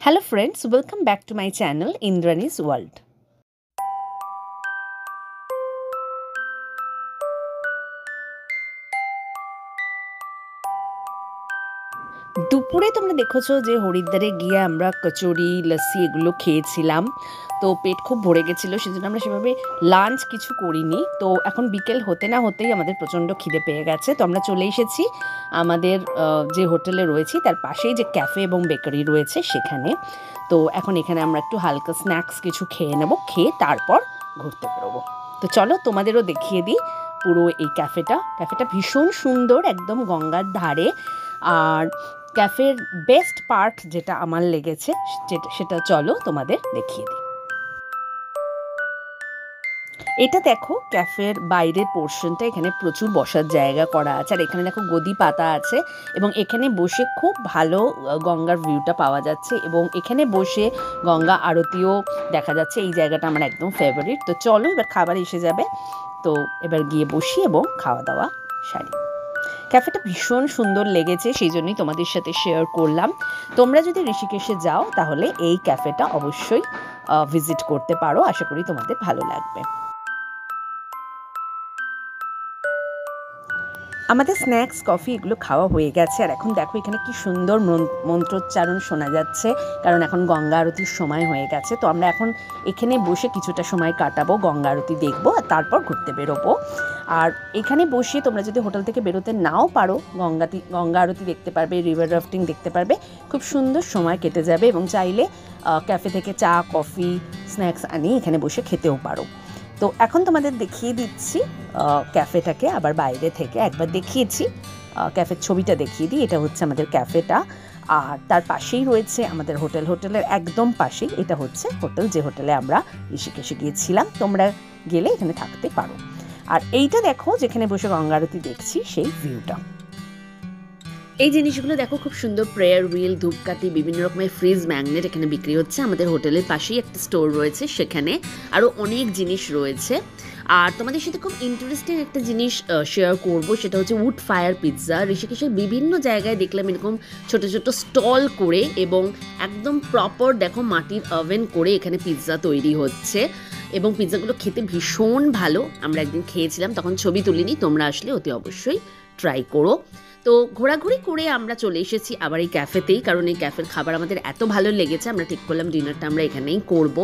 Hello friends, welcome back to my channel Indrani's World. দুপুরে তোমরা দেখেছো যে হরিদ্বারে গিয়ে আমরা কচুরি লস্যি এগুলো খেয়েছিলাম, তো পেট খুব ভরে গেছিলো, সেজন্য আমরা সেভাবে লাঞ্চ কিছু করিনি। তো এখন বিকেল হতে না হতেই আমাদের প্রচণ্ড খিদে পেয়ে গেছে, তো আমরা চলে এসেছি আমাদের যে হোটেলে রয়েছি তার পাশেই যে ক্যাফে এবং বেকারি রয়েছে সেখানে। তো এখন এখানে আমরা একটু হালকা স্ন্যাক্স কিছু খেয়ে নেব, খেয়ে তারপর ঘুরতে বেরোবো। তো চলো তোমাদেরও দেখিয়ে দিই পুরো এই ক্যাফেটা ভীষণ সুন্দর, একদম গঙ্গার ধারে। আর ক্যাফের বেস্ট পার্ট যেটা আমার লেগেছে সেটা চলো তোমাদের দেখিয়ে দিই। এটা দেখো ক্যাফের বাইরের পোর্শনটা, এখানে প্রচুর বসার জায়গা করা আছে, আর এখানে দেখো গদি পাতা আছে এবং এখানে বসে খুব ভালো গঙ্গার ভিউটা পাওয়া যাচ্ছে এবং এখানে বসে গঙ্গা আরতিও দেখা যাচ্ছে। এই জায়গাটা আমার একদম ফেভারিট। তো চলো এবার খাবার এসে যাবে, তো এবার গিয়ে বসি এবং খাওয়া দাওয়া সারি। ক্যাফেটা ভীষণ সুন্দর লেগেছে, সেই জন্যই তোমাদের সাথে শেয়ার করলাম। তোমরা যদি ঋষিকেশে যাও তাহলে এই ক্যাফেটা অবশ্যই ভিজিট করতে পারো, আশা করি তোমাদের ভালো লাগবে। আমাদের স্ন্যাক্স কফি এগুলো খাওয়া হয়ে গেছে, আর এখন দেখো এখানে কি সুন্দর মন্ত্রোচ্চারণ শোনা যাচ্ছে, কারণ এখন গঙ্গা আরতির সময় হয়ে গেছে। তো আমরা এখন এখানে বসে কিছুটা সময় কাটাবো, গঙ্গা আরতি দেখবো আর তারপর ঘুরতে বেরোবো। আর এখানে বসে তোমরা যদি হোটেল থেকে বেরোতে নাও পারো, গঙ্গা আরতি দেখতে পারবে, রিভার রাফটিং দেখতে পারবে, খুব সুন্দর সময় কেটে যাবে। এবং চাইলে ক্যাফে থেকে চা কফি স্ন্যাক্স আনিয়ে এখানে বসে খেতেও পারো। তো এখন তোমাদের দেখিয়ে দিচ্ছি ক্যাফেটাকে, আবার বাইরে থেকে একবার দেখিয়েছি, ক্যাফের ছবিটা দেখিয়ে দিই। এটা হচ্ছে আমাদের ক্যাফেটা, আর তার পাশেই রয়েছে আমাদের হোটেলের একদম পাশেই এটা হচ্ছে হোটেল, যে হোটেলে আমরা ঋষিকেশে গিয়েছিলাম। তোমরা গেলে এখানে থাকতে পারো। আর এইটা দেখো যেখানে বসে গঙ্গা আরতি দেখছি সেই ভিউটা। এই জিনিসগুলো দেখো খুব সুন্দর, প্রেয়ার হুইল, ধূপকাঠি, বিভিন্ন রকমের ফ্রিজ ম্যাগনেট এখানে বিক্রি হচ্ছে। আমাদের হোটেলের পাশেই একটা স্টোর রয়েছে, সেখানে আরও অনেক জিনিস রয়েছে। আর তোমাদের সাথে খুব ইন্টারেস্টিং একটা জিনিস শেয়ার করব, সেটা হচ্ছে উড ফায়ার পিৎজা। ঋষিকেশের বিভিন্ন জায়গায় দেখলাম এরকম ছোট ছোট স্টল করে, এবং একদম প্রপার দেখো মাটির ওভেন করে এখানে পিৎজা তৈরি হচ্ছে, এবং পিৎজাগুলো খেতে ভীষণ ভালো। আমরা একদিন খেয়েছিলাম, তখন ছবি তুলিনি, তোমরা আসলে অতি অবশ্যই ট্রাই করো। তো ঘোরাঘুরি করে আমরা চলে এসেছি আবার এই ক্যাফেতেই, কারণ এই ক্যাফের খাবার আমাদের এত ভালো লেগেছে, আমরা ঠিক করলাম ডিনারটা আমরা এখানেই করব।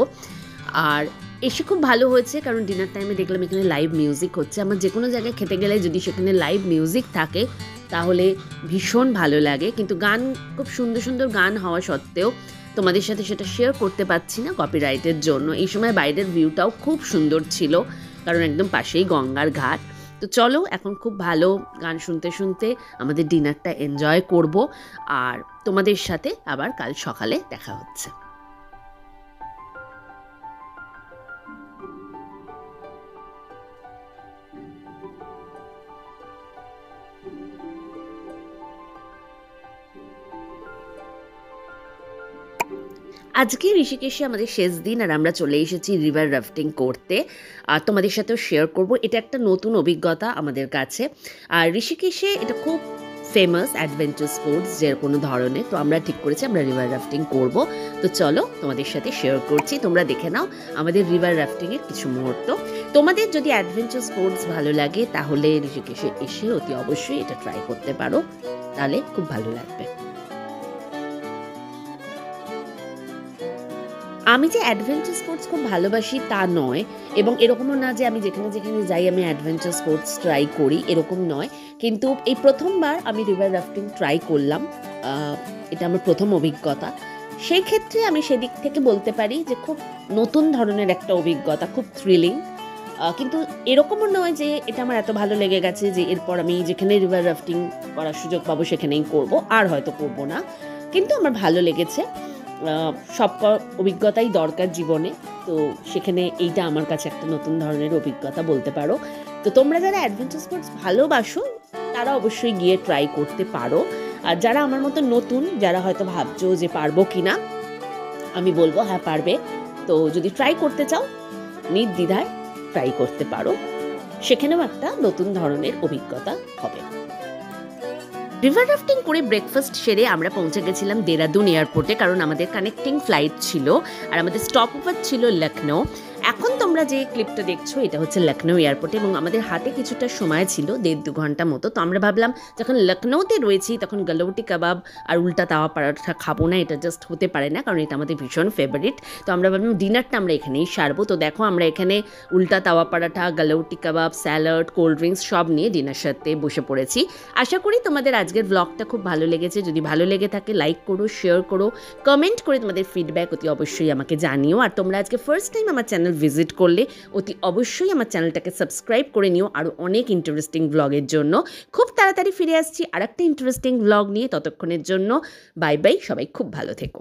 আর এসে খুব ভালো হয়েছে, কারণ ডিনার টাইমে দেখলাম এখানে লাইভ মিউজিক হচ্ছে। আমার যে কোনো জায়গায় খেতে গেলে যদি সেখানে লাইভ মিউজিক থাকে তাহলে ভীষণ ভালো লাগে, কিন্তু গান খুব সুন্দর সুন্দর গান হওয়া সত্ত্বেও তোমাদের সাথে সেটা শেয়ার করতে পারছি না কপিরাইটের জন্য। এই সময় বাইরের ভিউটাও খুব সুন্দর ছিল, কারণ একদম পাশেই গঙ্গার ঘাট। তো চলো এখন খুব ভালো গান শুনতে শুনতে আমাদের ডিনারটা এনজয় করব, আর তোমাদের সাথে আবার কাল সকালে দেখা হচ্ছে। আজকে ঋষিকেশে আমাদের শেষ দিন, আর আমরা চলে এসেছি রিভার রাফটিং করতে, আর তোমাদের সাথেও শেয়ার করব। এটা একটা নতুন অভিজ্ঞতা আমাদের কাছে। আর ঋষিকেশে এটা খুব ফেমাস অ্যাডভেঞ্চার স্পোর্টস যে কোনো ধরনের, তো আমরা ঠিক করেছি আমরা রিভার রাফটিং করব। তো চলো তোমাদের সাথে শেয়ার করছি, তোমরা দেখে নাও আমাদের রিভার রাফটিংয়ের কিছু মুহূর্ত। তোমাদের যদি অ্যাডভেঞ্চার স্পোর্টস ভালো লাগে তাহলে ঋষিকেশে এসে অতি অবশ্যই এটা ট্রাই করতে পারো, তাহলে খুব ভালো লাগবে। আমি যে অ্যাডভেঞ্চার স্পোর্টস খুব ভালোবাসি তা নয়, এবং এরকমও না যে আমি যেখানে যেখানে যাই আমি অ্যাডভেঞ্চার স্পোর্টস ট্রাই করি, এরকম নয়। কিন্তু এই প্রথমবার আমি রিভার রাফটিং ট্রাই করলাম, এটা আমার প্রথম অভিজ্ঞতা। সেই ক্ষেত্রে আমি সেদিক থেকে বলতে পারি যে খুব নতুন ধরনের একটা অভিজ্ঞতা, খুব থ্রিলিং। কিন্তু এরকমও নয় যে এটা আমার এত ভালো লেগে গেছে যে এরপর আমি যেখানে রিভার রাফটিং করার সুযোগ পাবো সেখানেই করব, আর হয়তো করব না। কিন্তু আমার ভালো লেগেছে। সব অভিজ্ঞতাই দরকার জীবনে, তো সেখানে এইটা আমার কাছে একটা নতুন ধরনের অভিজ্ঞতা বলতে পারো। তো তোমরা যারা অ্যাডভেঞ্চার স্পোর্টস ভালোবাসো তারা অবশ্যই গিয়ে ট্রাই করতে পারো। আর যারা আমার মতো নতুন, যারা হয়তো ভাবছো যে পারবো কিনা, আমি বলবো হ্যাঁ পারবে। তো যদি ট্রাই করতে চাও নির্দ্বিধায় ট্রাই করতে পারো, সেখানেও একটা নতুন ধরনের অভিজ্ঞতা হবে। রিভার রাফটিং করে ব্রেকফাস্ট সেরে আমরা পৌঁছে গেছিলাম দেরাদুন এয়ারপোর্টে, কারণ আমাদের কানেক্টিং ফ্লাইট ছিল আর আমাদের স্টপ ওভার ছিল লখনৌ। এখন তোমরা যে ক্লিপটা দেখছো এটা হচ্ছে লখনৌ এয়ারপোর্টে, এবং আমাদের হাতে কিছুটা সময় ছিল 1.5-2 ঘন্টা মতো। তো আমরা ভাবলাম যখন লখনৌতে রয়েছি তখন গালাউটি কাবাব আর উল্টা তাওয়া পরাঠা খাবো না, এটা জাস্ট হতে পারে না, কারণ এটা আমাদের ভীষণ ফেভারিট। তো আমরা ভাবলাম ডিনারটা আমরা এখানেই সারবো। তো দেখো আমরা এখানে উল্টা তাওয়া পরাঠা, গালাউটি কাবাব, স্যালাড, কোল্ড ড্রিঙ্কস সব নিয়ে ডিনার সাথে বসে পড়েছি। আশা করি তোমাদের আজকের ব্লগটা খুব ভালো লেগেছে। যদি ভালো লেগে থাকে লাইক করো, শেয়ার করো, কমেন্ট করে তোমাদের ফিডব্যাক অতি অবশ্যই আমাকে জানিও। আর তোমরা আজকে ফার্স্ট টাইম আমার চ্যানেল ভিজিট করলে অতি অবশ্যই আমার চ্যানেলটাকে সাবস্ক্রাইব করে নিও আরও অনেক ইন্টারেস্টিং ব্লগের জন্য। খুব তাড়াতাড়ি ফিরে আসছি আর একটা ইন্টারেস্টিং ব্লগ নিয়ে। ততক্ষণের জন্য বাই বাই, সবাই খুব ভালো থেকো।